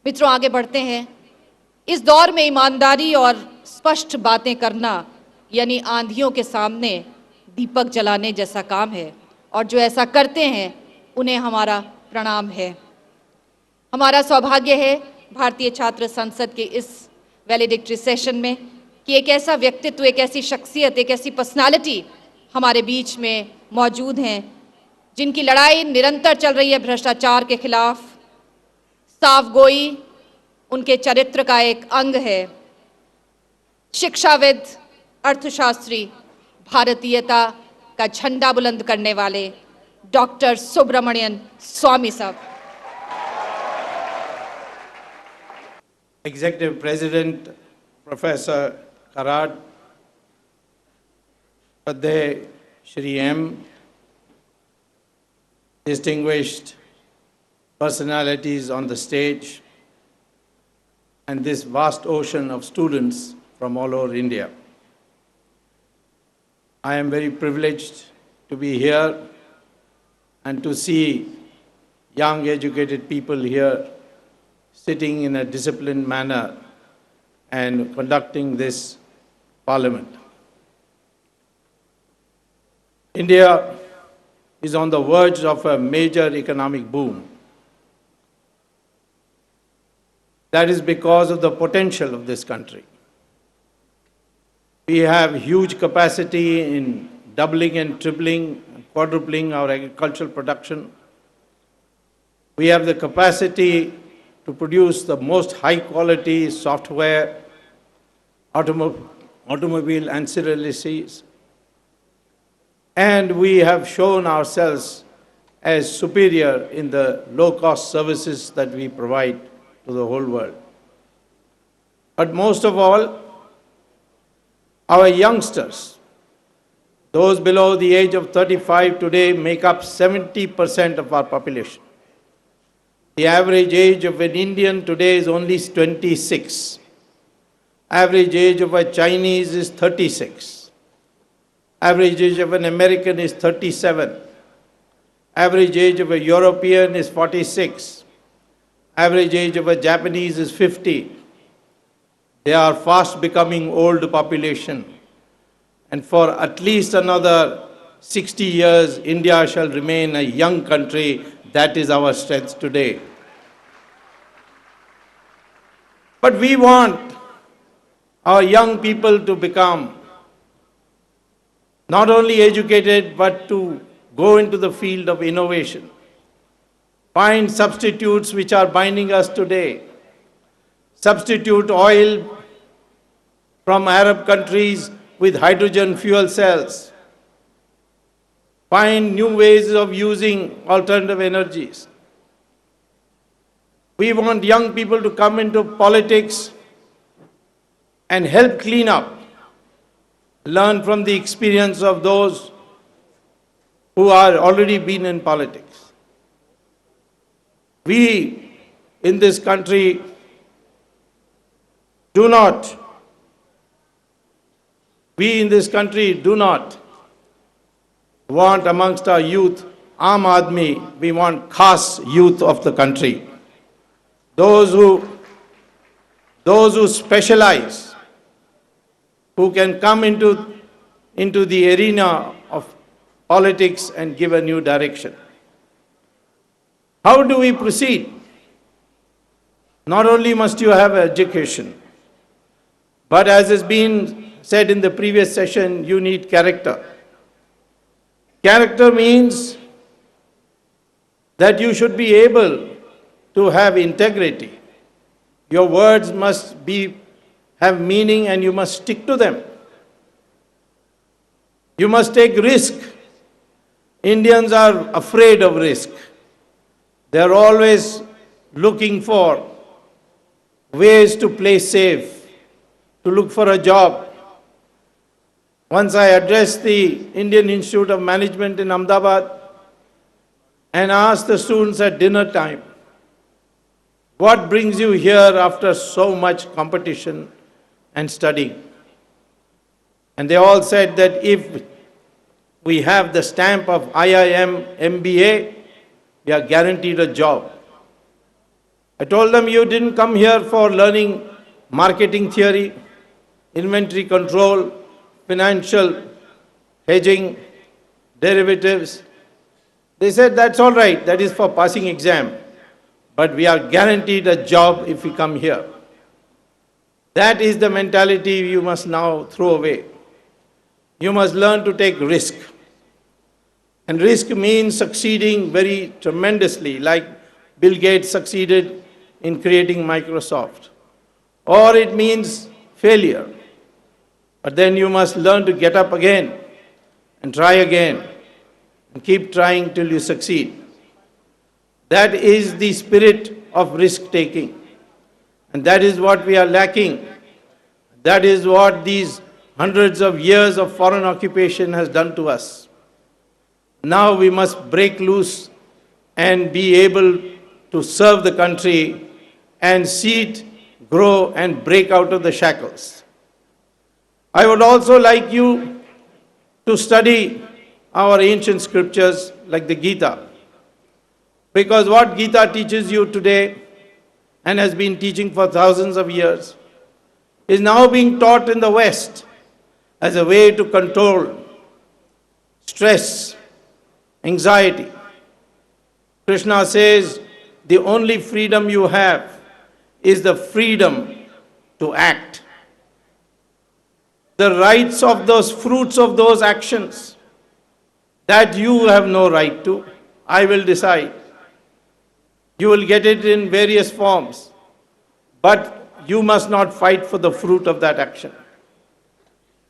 मित्रों, आगे बढ़ते हैं। इस दौर में ईमानदारी और स्पष्ट बातें करना यानी आंधियों के सामने दीपक जलाने जैसा काम है, और जो ऐसा करते हैं उन्हें हमारा प्रणाम है। हमारा सौभाग्य है भारतीय छात्र संसद के इस वैलिडिक्टरी सेशन में कि एक ऐसा व्यक्तित्व, एक ऐसी शख्सियत, एक ऐसी पर्सनालिटी हमारे बीच में मौजूद हैं जिनकी लड़ाई निरंतर चल रही है भ्रष्टाचार के खिलाफ। साफगोई उनके चरित्र का एक अंग है। शिक्षाविद, अर्थशास्त्री, भारतीयता का झंडा बुलंद करने वाले डॉक्टर सुब्रमण्यन स्वामी साहब। Executive President Professor Karad, Shraddhe Shri M, distinguished personalities on the stage, and this vast ocean of students from all over India. I am very privileged to be here and to see young educated people here sitting in a disciplined manner and conducting this parliament. India is on the verge of a major economic boom. That is because of the potential of this country. We have huge capacity in doubling and tripling and quadrupling our agricultural production. We have the capacity to produce the most high-quality software, automobile ancillaries, and we have shown ourselves as superior in the low-cost services that we provide to the whole world. But most of all, our youngsters, those below the age of 35 today, make up 70% of our population. The average age of an Indian today is only 26. Average age of a Chinese is 36. Average age of an American is 37. Average age of a European is 46. Average age of a Japanese is 50. They are fast becoming old population. And for at least another 60 years, India shall remain a young country. That is our strength today. But we want our young people to become not only educated, but to go into the field of innovation. Find substitutes which are binding us today. Substitute oil from Arab countries with hydrogen fuel cells. Find new ways of using alternative energies. We want young people to come into politics and help clean up, learn from the experience of those who are already been in politics. We in this country do not want amongst our youth Aam Aadmi, we want Khas youth of the country. Those who specialize, who can come into the arena of politics and give a new direction. How do we proceed? Not only must you have education, but as has been said in the previous session, you need character. Character means that you should be able to have integrity. Your words must have meaning and you must stick to them. You must take risk. Indians are afraid of risk. They are always looking for ways to play safe, to look for a job. Once I addressed the Indian Institute of Management in Ahmedabad and asked the students at dinner time, what brings you here after so much competition and studying? And they all said that if we have the stamp of IIM MBA, we are guaranteed a job. I told them, you didn't come here for learning marketing theory, inventory control, financial hedging, derivatives. They said, that's all right, that is for passing exam, but we are guaranteed a job if we come here. That is the mentality you must now throw away. You must learn to take risk. And risk means succeeding very tremendously, like Bill Gates succeeded in creating Microsoft. Or it means failure. But then you must learn to get up again and try again and keep trying till you succeed. That is the spirit of risk-taking. And that is what we are lacking. That is what these hundreds of years of foreign occupation has done to us. Now we must break loose and be able to serve the country and see it grow and break out of the shackles. I would also like you to study our ancient scriptures like the Gita. Because what Gita teaches you today and has been teaching for thousands of years is now being taught in the West as a way to control stress, anxiety. Krishna says the only freedom you have is the freedom to act. The rights of those fruits of those actions that you have no right to, I will decide. You will get it in various forms, but you must not fight for the fruit of that action.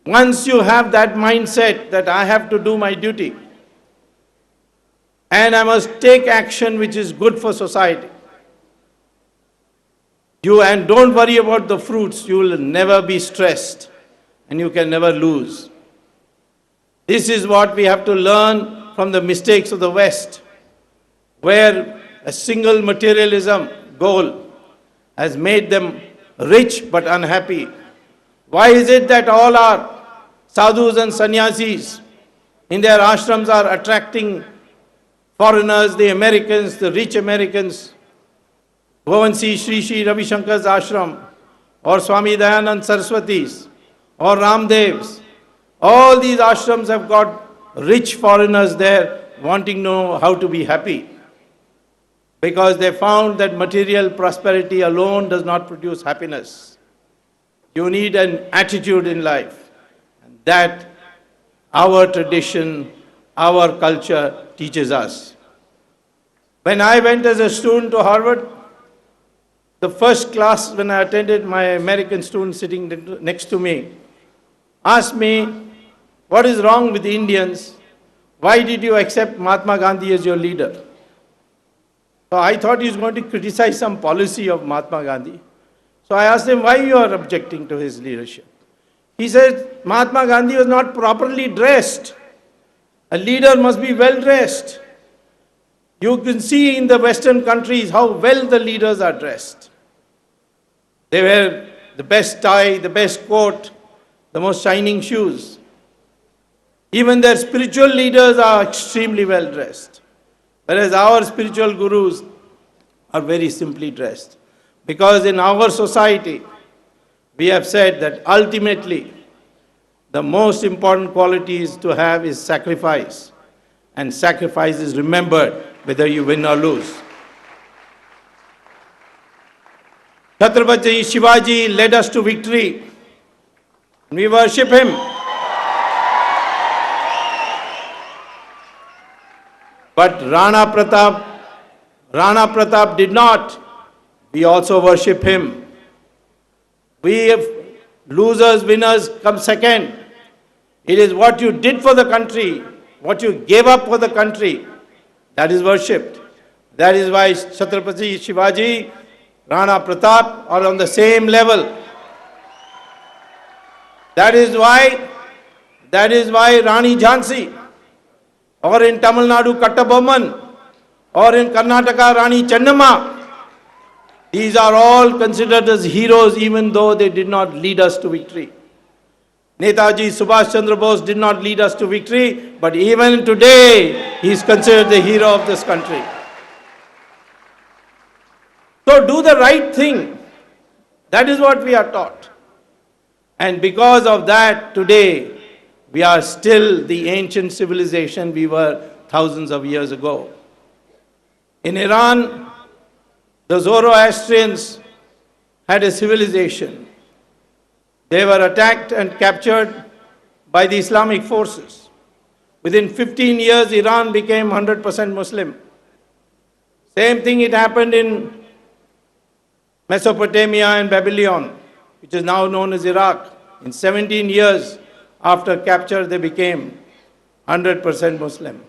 Once you have that mindset that I have to do my duty and I must take action which is good for society, and don't worry about the fruits, you will never be stressed and you can never lose. This is what we have to learn from the mistakes of the West, where a single materialism goal has made them rich but unhappy. Why is it that all our sadhus and sannyasis in their ashrams are attracting foreigners, the Americans, the rich Americans? Go and see Shri Ravi Shankar's ashram, or Swamy Dayanand Saraswati's, or Ramdev's. All these ashrams have got rich foreigners there wanting to know how to be happy, because they found that material prosperity alone does not produce happiness. You need an attitude in life. And that our tradition, our culture teaches us. When I went as a student to Harvard, the first class when I attended, my American student sitting next to me asked me, what is wrong with the Indians? Why did you accept Mahatma Gandhi as your leader? So I thought he was going to criticize some policy of Mahatma Gandhi. So I asked him, why you are objecting to his leadership? He said, Mahatma Gandhi was not properly dressed. A leader must be well dressed. You can see in the Western countries how well the leaders are dressed. They wear the best tie, the best coat, the most shining shoes. Even their spiritual leaders are extremely well dressed. Whereas our spiritual gurus are very simply dressed. Because in our society, we have said that ultimately the most important qualities to have is sacrifice. And sacrifice is remembered whether you win or lose. Chhatrapati Shivaji led us to victory. We worship him. But Rana Pratap did not. We also worship him. We, if losers, winners come second. It is what you did for the country, what you gave up for the country, that is worshipped. That is why Chhatrapati Shivaji, Rana Pratap are on the same level. That is why Rani Jhansi, or in Tamil Nadu Kattabomman, or in Karnataka Rani Chennamma, these are all considered as heroes even though they did not lead us to victory. Netaji Subhash Chandra Bose did not lead us to victory, but even today he is considered the hero of this country. So do the right thing. That is what we are taught. And because of that, today, we are still the ancient civilization we were thousands of years ago. In Iran, the Zoroastrians had a civilization. They were attacked and captured by the Islamic forces. Within 15 years, Iran became 100% Muslim. Same thing it happened in Mesopotamia and Babylon, which is now known as Iraq. In 17 years after capture, they became 100% Muslim.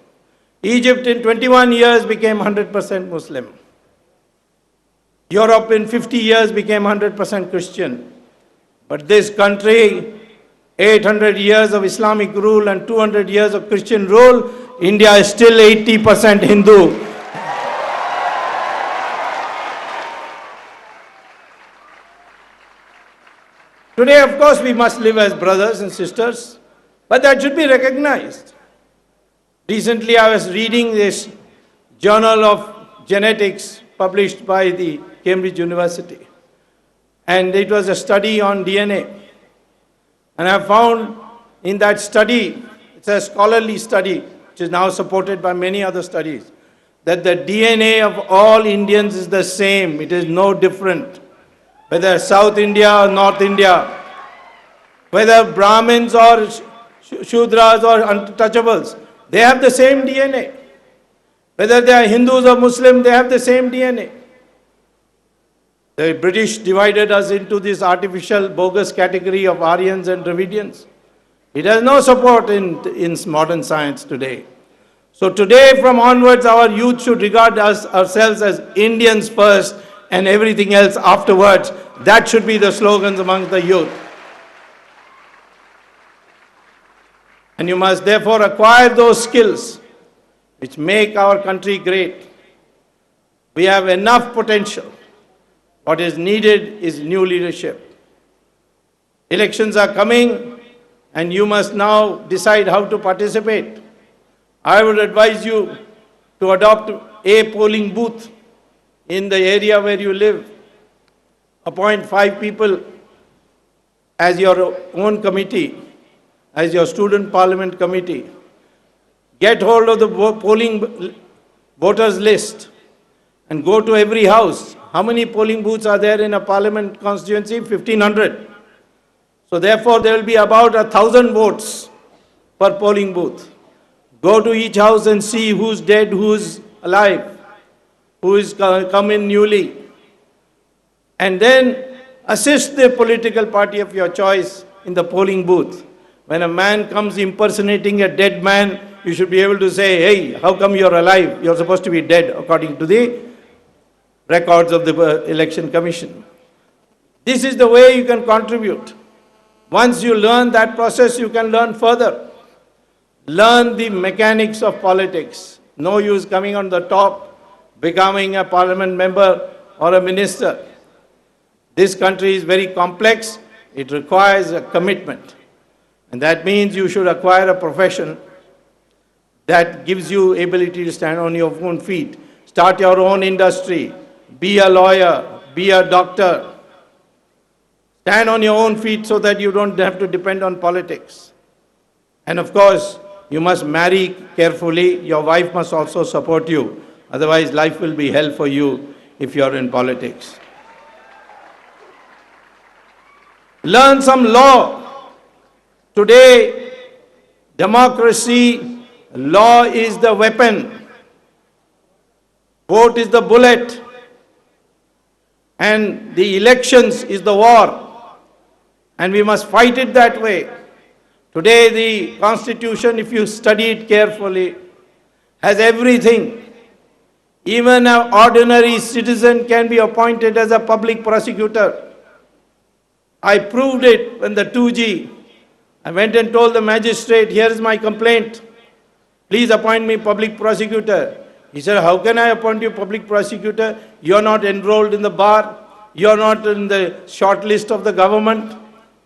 Egypt in 21 years became 100% Muslim. Europe in 50 years became 100% Christian. But this country, 800 years of Islamic rule and 200 years of Christian rule, India is still 80% Hindu. Today, of course, we must live as brothers and sisters, but that should be recognized. Recently, I was reading this Journal of Genetics published by the Cambridge University, and it was a study on DNA. And I found in that study, it's a scholarly study, which is now supported by many other studies, that the DNA of all Indians is the same. It is no different. Whether South India or North India, whether Brahmins or Shudras or untouchables, they have the same DNA. Whether they are Hindus or Muslims, they have the same DNA. The British divided us into this artificial, bogus category of Aryans and Dravidians. It has no support in modern science today. So today from onwards, our youth should regard ourselves as Indians first and everything else afterwards. That should be the slogans among the youth. And you must therefore acquire those skills which make our country great. We have enough potential. What is needed is new leadership. Elections are coming, and you must now decide how to participate. I would advise you to adopt a polling booth in the area where you live. Appoint 5 people as your own committee, as your student parliament committee. Get hold of the polling voters list and go to every house. How many polling booths are there in a parliament constituency? 1,500. So therefore there will be about 1,000 votes per polling booth. Go to each house and see who's dead, who's alive, who is come in newly. And then assist the political party of your choice in the polling booth. When a man comes impersonating a dead man, you should be able to say, hey, how come you're alive? You're supposed to be dead according to the records of the election commission. This is the way you can contribute. Once you learn that process, you can learn further. Learn the mechanics of politics. No use coming on the top, becoming a parliament member or a minister. This country is very complex. It requires a commitment. And that means you should acquire a profession that gives you ability to stand on your own feet. Start your own industry. Be a lawyer. Be a doctor. Stand on your own feet so that you don't have to depend on politics. And of course, you must marry carefully. Your wife must also support you. Otherwise, life will be hell for you if you're in politics. Learn some law. Today, democracy, law is the weapon. Vote is the bullet. And the elections is the war. And we must fight it that way. Today, the Constitution, if you study it carefully, has everything. Even an ordinary citizen can be appointed as a public prosecutor. I proved it when the 2G. I went and told the magistrate, here is my complaint. Please appoint me public prosecutor. He said, how can I appoint you public prosecutor? You're not enrolled in the bar. You're not in the short list of the government.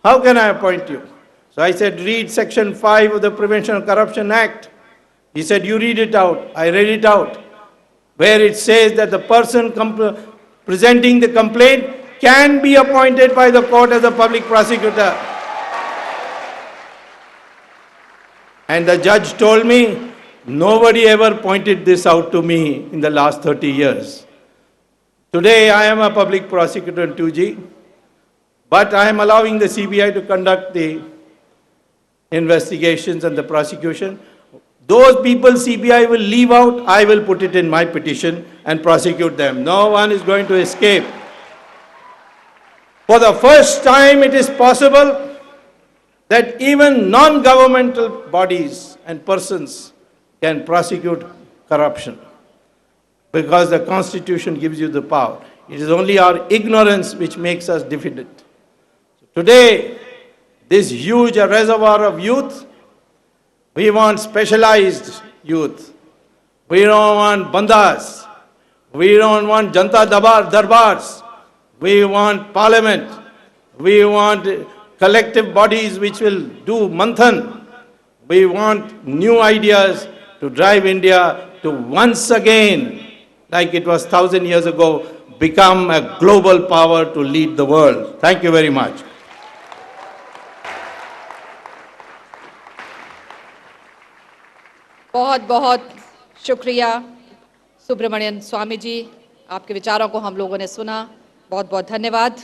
How can I appoint you? So I said, read section 5 of the Prevention of Corruption Act. He said, you read it out. I read it out. Where it says that the person presenting the complaint can be appointed by the court as a public prosecutor. And the judge told me, nobody ever pointed this out to me in the last 30 years. Today I am a public prosecutor in 2G, but I am allowing the CBI to conduct the investigations and the prosecution. Those people CBI will leave out, I will put it in my petition and prosecute them. No one is going to escape. For the first time it is possible that even non-governmental bodies and persons can prosecute corruption, because the Constitution gives you the power. It is only our ignorance which makes us diffident. Today, this huge reservoir of youth, we want specialized youth. We don't want bandas. We don't want Janta Darbars. We want parliament. We want collective bodies which will do manthan. We want new ideas to drive India to once again, like it was 1,000 years ago, become a global power to lead the world. Thank you very much. बहुत बहुत शुक्रिया सुब्रमण्यन स्वामी जी, आपके विचारों को हम लोगों ने सुना, बहुत बहुत धन्यवाद।